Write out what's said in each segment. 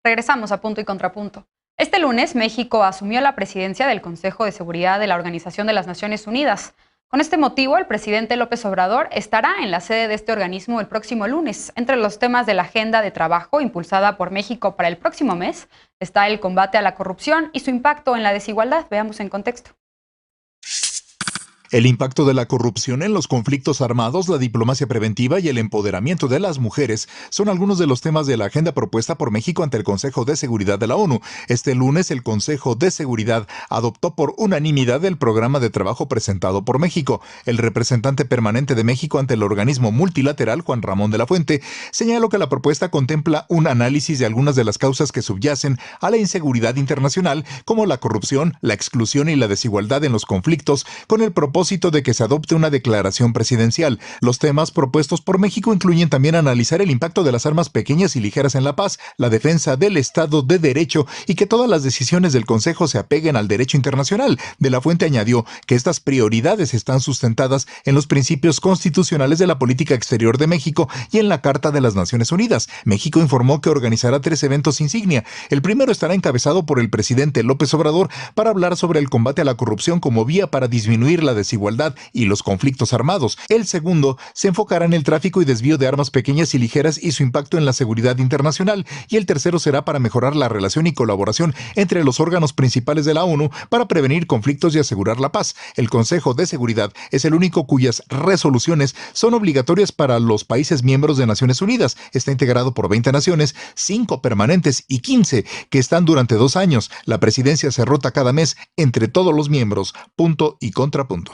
Regresamos a Punto y Contrapunto. Este lunes, México asumió la presidencia del Consejo de Seguridad de la Organización de las Naciones Unidas. Con este motivo, el presidente López Obrador estará en la sede de este organismo el próximo lunes. Entre los temas de la agenda de trabajo impulsada por México para el próximo mes está el combate a la corrupción y su impacto en la desigualdad. Veamos en contexto. El impacto de la corrupción en los conflictos armados, la diplomacia preventiva y el empoderamiento de las mujeres son algunos de los temas de la agenda propuesta por México ante el Consejo de Seguridad de la ONU. Este lunes, el Consejo de Seguridad adoptó por unanimidad el programa de trabajo presentado por México. El representante permanente de México ante el organismo multilateral, Juan Ramón de la Fuente, señaló que la propuesta contempla un análisis de algunas de las causas que subyacen a la inseguridad internacional, como la corrupción, la exclusión y la desigualdad en los conflictos, con el propósito de que se adopte una declaración presidencial. Los temas propuestos por México incluyen también analizar el impacto de las armas pequeñas y ligeras en la paz, la defensa del Estado de Derecho y que todas las decisiones del Consejo se apeguen al derecho internacional. De la Fuente añadió que estas prioridades están sustentadas en los principios constitucionales de la política exterior de México y en la Carta de las Naciones Unidas. México informó que organizará 3 eventos insignia. El primero estará encabezado por el presidente López Obrador para hablar sobre el combate a la corrupción como vía para disminuir la desigualdad y los conflictos armados. El segundo se enfocará en el tráfico y desvío de armas pequeñas y ligeras y su impacto en la seguridad internacional. Y el tercero será para mejorar la relación y colaboración entre los órganos principales de la ONU para prevenir conflictos y asegurar la paz. El Consejo de Seguridad es el único cuyas resoluciones son obligatorias para los países miembros de Naciones Unidas. Está integrado por 20 naciones, 5 permanentes y 15 que están durante 2 años. La presidencia se rota cada mes entre todos los miembros. Punto y contrapunto.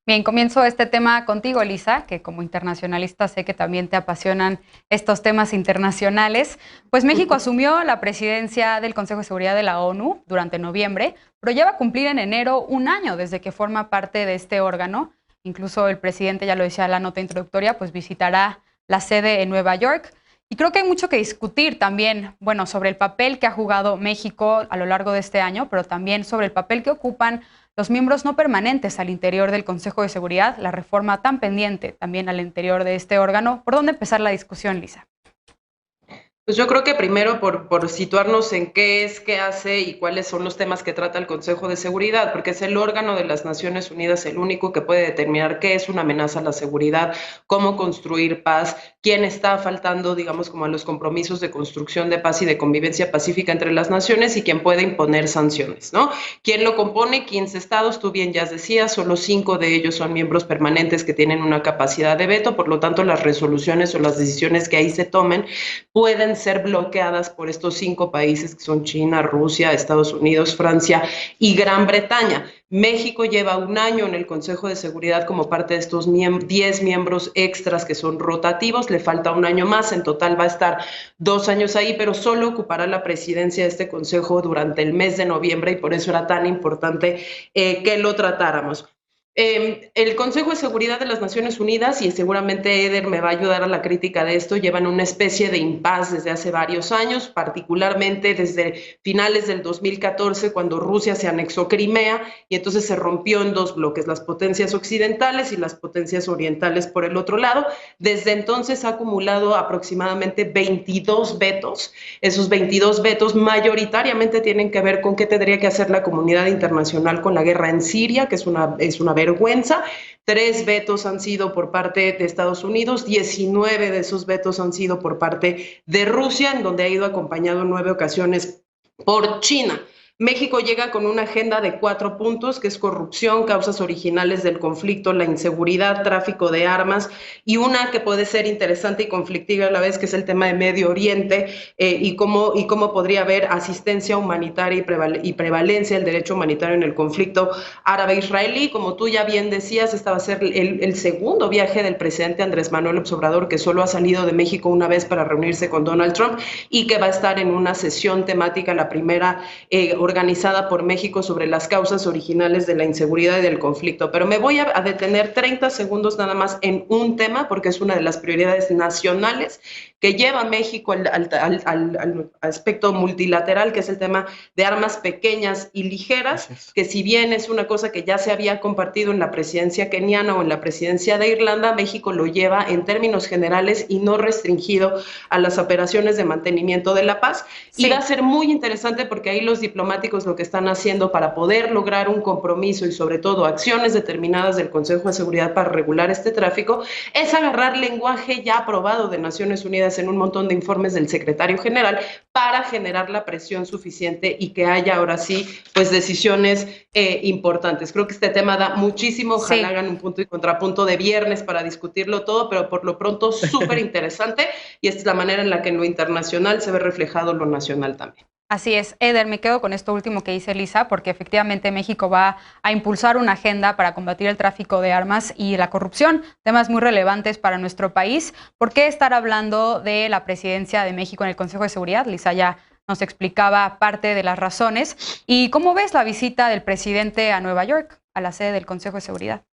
Bien, comienzo este tema contigo, Lisa, que como internacionalista sé que también te apasionan estos temas internacionales. Pues México asumió la presidencia del Consejo de Seguridad de la ONU durante noviembre, pero ya va a cumplir en enero 1 año desde que forma parte de este órgano. Incluso el presidente, ya lo decía en la nota introductoria, pues visitará la sede en Nueva York. Y creo que hay mucho que discutir también, bueno, sobre el papel que ha jugado México a lo largo de este año, pero también sobre el papel que ocupan los miembros no permanentes al interior del Consejo de Seguridad, la reforma tan pendiente también al interior de este órgano. ¿Por dónde empezar la discusión, Lisa? Pues yo creo que primero por situarnos en qué es, qué hace y cuáles son los temas que trata el Consejo de Seguridad, porque es el órgano de las Naciones Unidas el único que puede determinar qué es una amenaza a la seguridad, cómo construir paz, quién está faltando, digamos, como a los compromisos de construcción de paz y de convivencia pacífica entre las naciones y quién puede imponer sanciones, ¿no? ¿Quién lo compone? 15 estados, tú bien ya decías, solo 5 de ellos son miembros permanentes que tienen una capacidad de veto, por lo tanto las resoluciones o las decisiones que ahí se tomen pueden ser bloqueadas por estos 5 países que son China, Rusia, Estados Unidos, Francia y Gran Bretaña. México lleva 1 año en el Consejo de Seguridad como parte de estos 10 miembros extras que son rotativos, le falta 1 año más, en total va a estar 2 años ahí, pero solo ocupará la presidencia de este Consejo durante el mes de noviembre y por eso era tan importante que lo tratáramos. El Consejo de Seguridad de las Naciones Unidas, y seguramente Eder me va a ayudar a la crítica de esto, llevan una especie de impasse desde hace varios años, particularmente desde finales del 2014, cuando Rusia se anexó Crimea y entonces se rompió en 2 bloques, las potencias occidentales y las potencias orientales por el otro lado. Desde entonces ha acumulado aproximadamente 22 vetos. Esos 22 vetos mayoritariamente tienen que ver con qué tendría que hacer la comunidad internacional con la guerra en Siria, que es una vergüenza. 3 vetos han sido por parte de Estados Unidos, 19 de esos vetos han sido por parte de Rusia, en donde ha ido acompañado en 9 ocasiones por China. México llega con una agenda de 4 puntos, que es corrupción, causas originales del conflicto, la inseguridad, tráfico de armas, y una que puede ser interesante y conflictiva a la vez, que es el tema de Medio Oriente y cómo podría haber asistencia humanitaria y prevalencia del derecho humanitario en el conflicto árabe-israelí. Como tú ya bien decías, esta va a ser el segundo viaje del presidente Andrés Manuel López Obrador, que solo ha salido de México una vez para reunirse con Donald Trump y que va a estar en una sesión temática, la primera organizada por México sobre las causas originales de la inseguridad y del conflicto. Pero me voy a detener 30 segundos nada más en un tema, porque es una de las prioridades nacionales que lleva a México al aspecto multilateral, que es el tema de armas pequeñas y ligeras, que si bien es una cosa que ya se había compartido en la presidencia keniana o en la presidencia de Irlanda, México lo lleva en términos generales y no restringido a las operaciones de mantenimiento de la paz. Sí. Y va a ser muy interesante porque ahí los diplomáticos lo que están haciendo para poder lograr un compromiso y sobre todo acciones determinadas del Consejo de Seguridad para regular este tráfico es agarrar lenguaje ya aprobado de Naciones Unidas en un montón de informes del secretario general para generar la presión suficiente y que haya ahora sí pues decisiones importantes. Creo que este tema da muchísimo, ojalá hagan un punto y contrapunto de viernes para discutirlo todo, pero por lo pronto súper interesante y esta es la manera en la que en lo internacional se ve reflejado lo nacional también. Así es. Eder, me quedo con esto último que dice Lisa, porque efectivamente México va a impulsar una agenda para combatir el tráfico de armas y la corrupción, temas muy relevantes para nuestro país. ¿Por qué estar hablando de la presidencia de México en el Consejo de Seguridad? Lisa ya nos explicaba parte de las razones. ¿Y cómo ves la visita del presidente a Nueva York, a la sede del Consejo de Seguridad?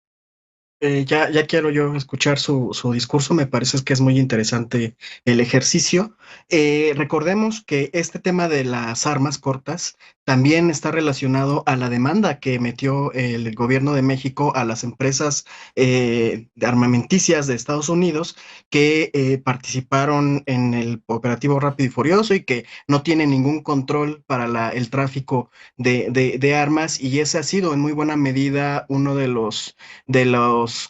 Ya quiero yo escuchar su discurso, me parece que es muy interesante el ejercicio. Recordemos que este tema de las armas cortas también está relacionado a la demanda que metió el gobierno de México a las empresas armamenticias de Estados Unidos que participaron en el operativo Rápido y Furioso y que no tienen ningún control para el tráfico de armas, y ese ha sido en muy buena medida uno de los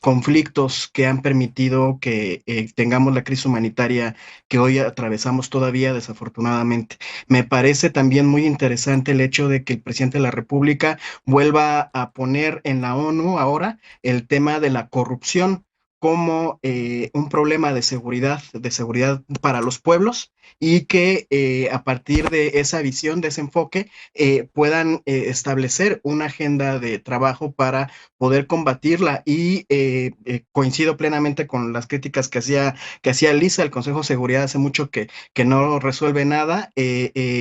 conflictos que han permitido que tengamos la crisis humanitaria que hoy atravesamos todavía, desafortunadamente. Me parece también muy interesante el hecho de que el presidente de la República vuelva a poner en la ONU ahora el tema de la corrupción como un problema de seguridad para los pueblos, y que a partir de esa visión, de ese enfoque, puedan establecer una agenda de trabajo para poder combatirla. Y coincido plenamente con las críticas que hacía Lisa. El Consejo de Seguridad hace mucho que no resuelve nada.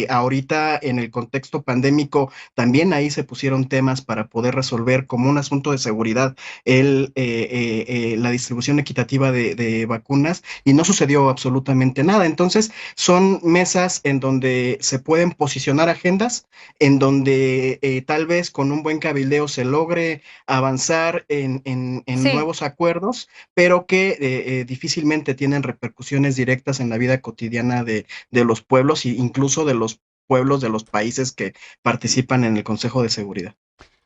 Ahorita en el contexto pandémico también ahí se pusieron temas para poder resolver como un asunto de seguridad la distribución equitativa de vacunas, y no sucedió absolutamente nada. Entonces son mesas en donde se pueden posicionar agendas, en donde tal vez con un buen cabildeo se logre avanzar en nuevos acuerdos, pero que difícilmente tienen repercusiones directas en la vida cotidiana de los pueblos e incluso de los pueblos de los países que participan en el Consejo de Seguridad.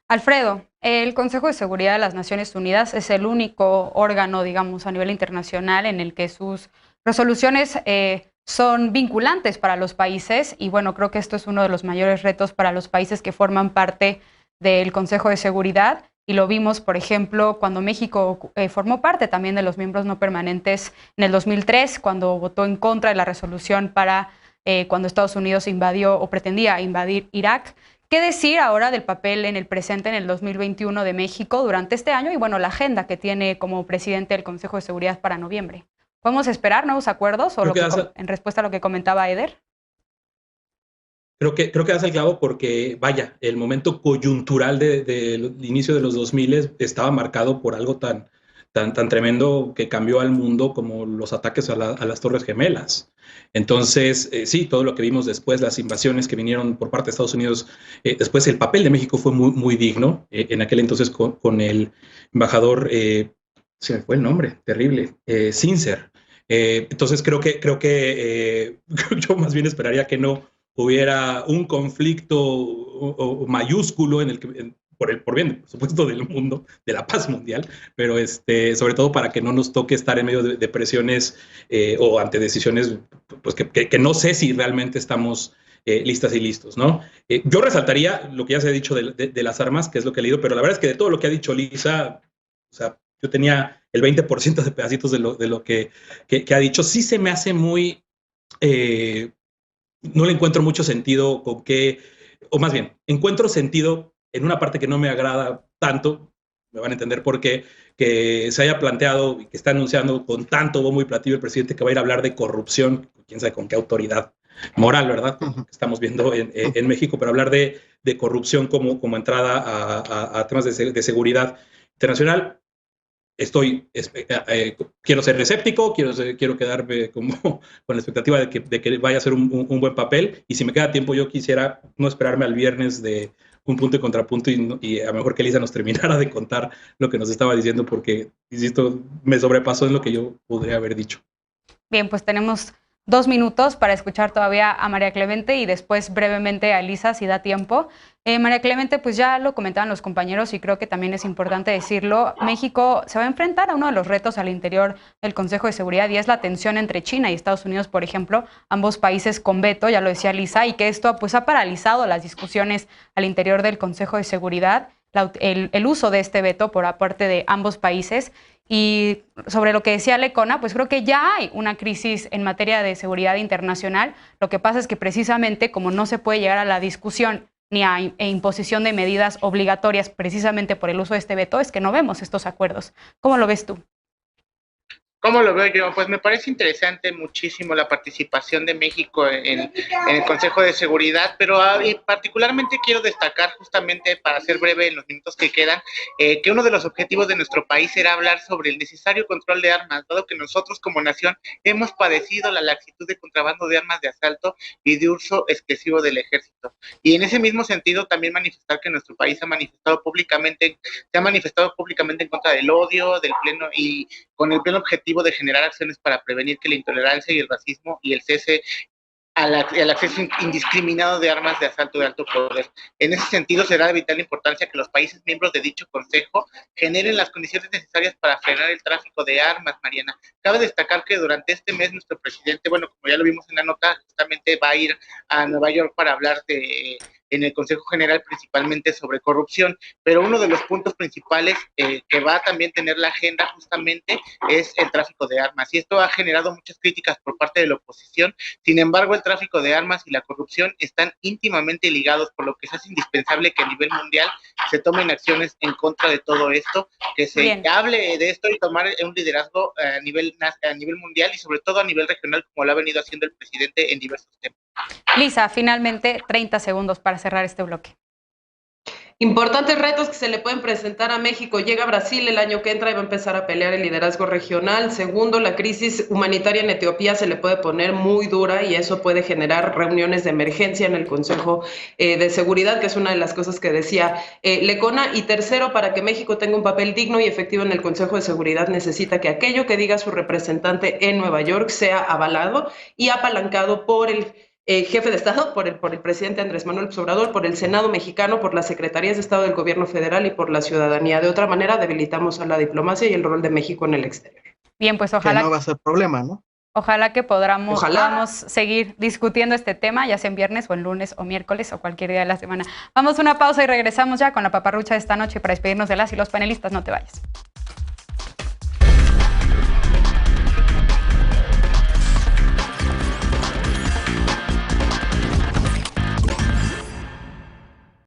Alfredo, el Consejo de Seguridad de las Naciones Unidas es el único órgano, digamos, a nivel internacional en el que sus resoluciones son vinculantes para los países, y bueno, creo que esto es uno de los mayores retos para los países que forman parte del Consejo de Seguridad, y lo vimos, por ejemplo, cuando México formó parte también de los miembros no permanentes en el 2003, cuando votó en contra de la resolución para cuando Estados Unidos invadió o pretendía invadir Irak. ¿Qué decir ahora del papel en el presente, en el 2021 de México durante este año y bueno, la agenda que tiene como presidente del Consejo de Seguridad para noviembre? ¿Podemos esperar nuevos acuerdos o en respuesta a lo que comentaba Eder? Creo que das el clavo porque, vaya, el momento coyuntural del inicio de los 2000 estaba marcado por algo tan tremendo que cambió al mundo como los ataques a las Torres Gemelas. Entonces, sí, todo lo que vimos después, las invasiones que vinieron por parte de Estados Unidos, después el papel de México fue muy, muy digno. En aquel entonces con el embajador, se me fue el nombre, terrible, Sincer. Entonces creo que yo más bien esperaría que no hubiera un conflicto mayúsculo en el que por bien, por supuesto, del mundo, de la paz mundial, pero sobre todo para que no nos toque estar en medio de presiones o ante decisiones pues que no sé si realmente estamos listas y listos, ¿no? Yo resaltaría lo que ya se ha dicho de las armas, que es lo que he leído, pero la verdad es que de todo lo que ha dicho Lisa, o sea, yo tenía el 20% de pedacitos de lo que ha dicho. Sí se me hace muy... no le encuentro mucho sentido con que, o más bien, encuentro sentido en una parte que no me agrada tanto, me van a entender por qué, que se haya planteado y que está anunciando con tanto bombo y platillo el presidente que va a ir a hablar de corrupción, quién sabe con qué autoridad moral, ¿verdad? Que estamos viendo en México, pero hablar de corrupción como entrada a temas de seguridad internacional. Quiero ser escéptico, quiero quedarme como con la expectativa de que vaya a ser un buen papel, y si me queda tiempo yo quisiera no esperarme al viernes de un punto y contrapunto y a lo mejor que Elisa nos terminara de contar lo que nos estaba diciendo, porque, insisto, me sobrepasó en lo que yo podría haber dicho. Bien, pues tenemos 2 minutos para escuchar todavía a María Clemente y después brevemente a Elisa, si da tiempo. María Clemente, pues ya lo comentaban los compañeros y creo que también es importante decirlo. México se va a enfrentar a uno de los retos al interior del Consejo de Seguridad, y es la tensión entre China y Estados Unidos, por ejemplo, ambos países con veto, ya lo decía Elisa, y que esto pues ha paralizado las discusiones al interior del Consejo de Seguridad, el uso de este veto por parte de ambos países. Y sobre lo que decía Lecona, pues creo que ya hay una crisis en materia de seguridad internacional. Lo que pasa es que precisamente como no se puede llegar a la discusión ni a imposición de medidas obligatorias precisamente por el uso de este veto, es que no vemos estos acuerdos. ¿Cómo lo ves tú? ¿Cómo lo veo yo? Pues me parece interesante muchísimo la participación de México en el Consejo de Seguridad, pero particularmente quiero destacar, justamente para ser breve en los minutos que quedan, que uno de los objetivos de nuestro país era hablar sobre el necesario control de armas, dado que nosotros como nación hemos padecido la laxitud de contrabando de armas de asalto y de uso excesivo del ejército. Y en ese mismo sentido también manifestar que nuestro país se ha manifestado públicamente en contra del odio, del pleno, y con el pleno objetivo de generar acciones para prevenir que la intolerancia y el racismo y el cese al acceso indiscriminado de armas de asalto de alto poder. En ese sentido, será de vital importancia que los países miembros de dicho consejo generen las condiciones necesarias para frenar el tráfico de armas, Mariana. Cabe destacar que durante este mes nuestro presidente, bueno, como ya lo vimos en la nota, justamente va a ir a Nueva York para hablar en el Consejo General principalmente sobre corrupción, pero uno de los puntos principales que va a también tener la agenda justamente es el tráfico de armas, y esto ha generado muchas críticas por parte de la oposición. Sin embargo, el tráfico de armas y la corrupción están íntimamente ligados, por lo que es indispensable que a nivel mundial se tomen acciones en contra de todo esto, que se hable de esto y tomar un liderazgo a nivel mundial y sobre todo a nivel regional, como lo ha venido haciendo el presidente en diversos temas. Lisa, finalmente 30 segundos para cerrar este bloque. Importantes retos que se le pueden presentar a México. Llega Brasil el año que entra y va a empezar a pelear el liderazgo regional. Segundo, la crisis humanitaria en Etiopía se le puede poner muy dura y eso puede generar reuniones de emergencia en el Consejo de Seguridad, que es una de las cosas que decía Lecona. Y tercero, para que México tenga un papel digno y efectivo en el Consejo de Seguridad, necesita que aquello que diga su representante en Nueva York sea avalado y apalancado por el jefe de Estado, por el presidente Andrés Manuel López Obrador, por el Senado mexicano, por las secretarías de Estado del gobierno federal y por la ciudadanía. De otra manera, debilitamos a la diplomacia y el rol de México en el exterior. Bien, pues ojalá. Que no va a ser problema, ¿no? Ojalá que podamos seguir discutiendo este tema, ya sea en viernes o en lunes o miércoles o cualquier día de la semana. Vamos a una pausa y regresamos ya con la paparrucha de esta noche para despedirnos de las y los panelistas. No te vayas.